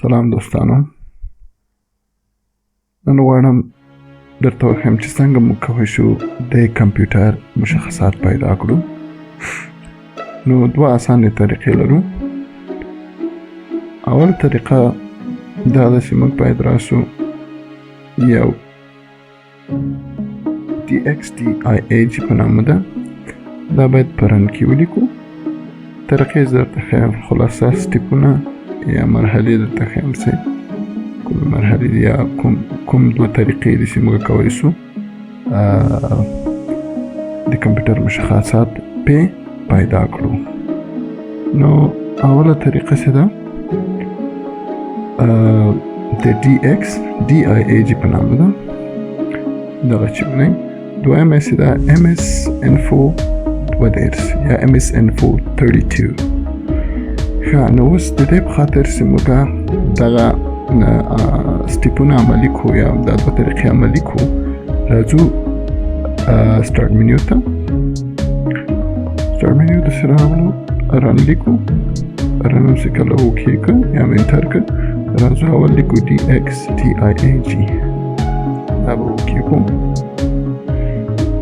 سلام دوستانو، نن غواړم درته وښیم چې څنګه موږ کولی شو د کمپیوټر مشخصات پیدا کړو. نو دوه اسانې طریقې لرو. اول طریقه دا ده چې موږ باید راسو یو DXDIA چې په نامه ده، دا باید په رن کې ولیکو. طریقې زه درته ښیم، خلاصه سټیپونه یا مرحلې درته ښیم چې کومې مرحلې دي یا کوم دوه طریقې دي چې موږ کولی شو د کمپیوټر مشخصات پې پیدا کړو. نو اوله طریقه چې ده د DXDIA چې په نامه ده، دغه چې ونئ. دویمه چې ده MS Info 2 یا MS Info 32. ښه، نو اوس د دې په خاطر چې موږ دغه سټیپونه عملي کړو یا دا دوه طریقې عملي کړو، راځو سټارټ منیو ته. سټارټ منیو ته چې راغلو، رن لیکو. رن هم چې کله اوکې که یا انټر که، راځو اول لیکو DXDIAG. دا به اوکې کوم.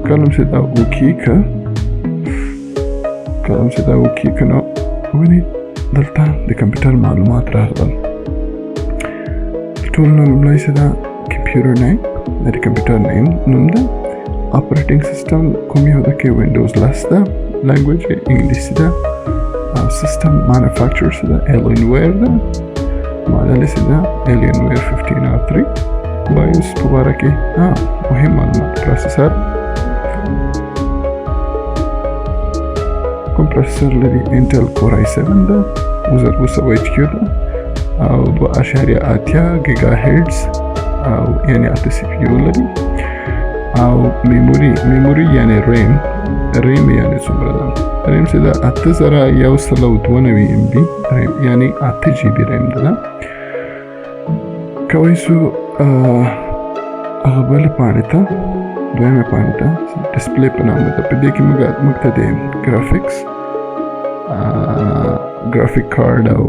کله هم چې دا اوکې که نو وینئ دلته د کمپیوټر معلومات راغلل. ټول نه لومړی چې دا کمپیوټر نیم، دا د کمپیوټر نوم ده. اپریټینګ سیسټم کوم یو ده کې وینډوز 10 ده. لنګویج انګلیسي ده. سیسټم مانیفیکچرر چې ده ایلینویر ده. ماډل چې ده ایلینویر 1503. بایوس په باره کې مهم معلومات. پروسیسر کوم پروسیسر لري؟ انټل کور i7 ده. 2700 ده او 2.8 ګیګا هرتز او یعنی 8 سی پی یو لري. او میموري یعنی ریم یعنی څومره ده؟ ریم چې ده 8192 MB ریم یعنی 8 GB ریم ده. کولی شو هغه بلې پاڼې ته، دویمه پاڼې ته ډسپلی په نامه ده، په دې کې موږ ته د ګرافیک کارډ او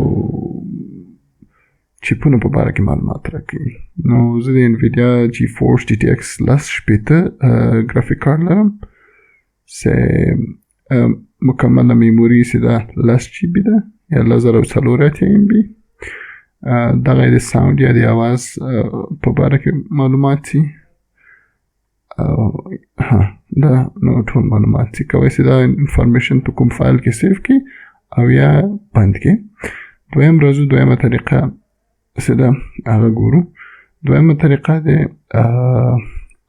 چیپونو په باره کې معلومات راکوي. نو زه د انویډیا GeForce GTX 1080 ګرافیک کارډ لرم چې مکمله میموري چې ده 10 GB ده یا 1040 MB. دغه د ساوند یا د اواز په باره کې معلومات دي. دا نو ټول معلومات دي. کولی شي دا انفارمیشن په کوم فایل کې سیف کړي او یا بند کړي. دویمه طریقه چې ده هغه ګورو. دویمه طریقه د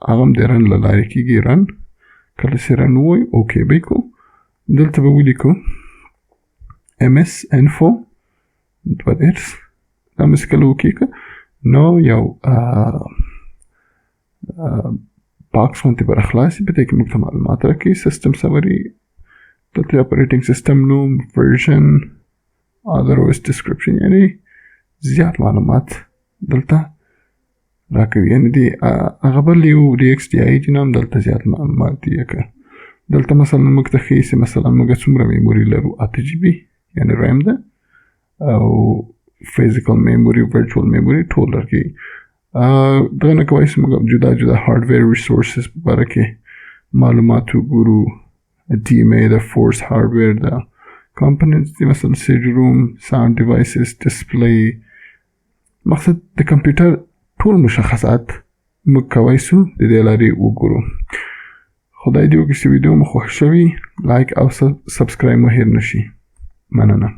هغه هم د رن له لارې کېږي. رن کله چې رن ووایو اوکې به یې کړو. دلته به ولیکو MS Info 2. دا مې چې کله اوکې که نو یو باکس غوندې به راخلاصي، په دې کې موږ ته معلومات راکوي. سیسټم سمري، دلته اپریټینګ سیسټم نوم، ورژن، ادر او اس ډسکرپشن، یعنی زیات معلومات دلته راکوي. یعنی دی هغه بل یو DXDIA نام دلته زیات معلومات دي. که دلته مثلا موږ ته ښیي چې مثلا موږ څومره میموري لرو، 8 GB یعنی ریم ده او فیزیکل میموري، ورچوال میموري ټول راکوي. دغه نه کولی شو موږ جدا هارډویر ریسورسز په باره کې معلومات وګورو. DMA ده، فورس هارډویر ده، کمپوننټس دي مثلا CD روم، ساوند ډیوایسز، ډسپلی. مقصد د کمپیوټر ټول مشخصات موږ کولی شو د دې لارې وګورو. خدای دې وکړي چې ویډیو مو خوښ شوي، لایک او سبسکرایب مو هیر نشي. مننه.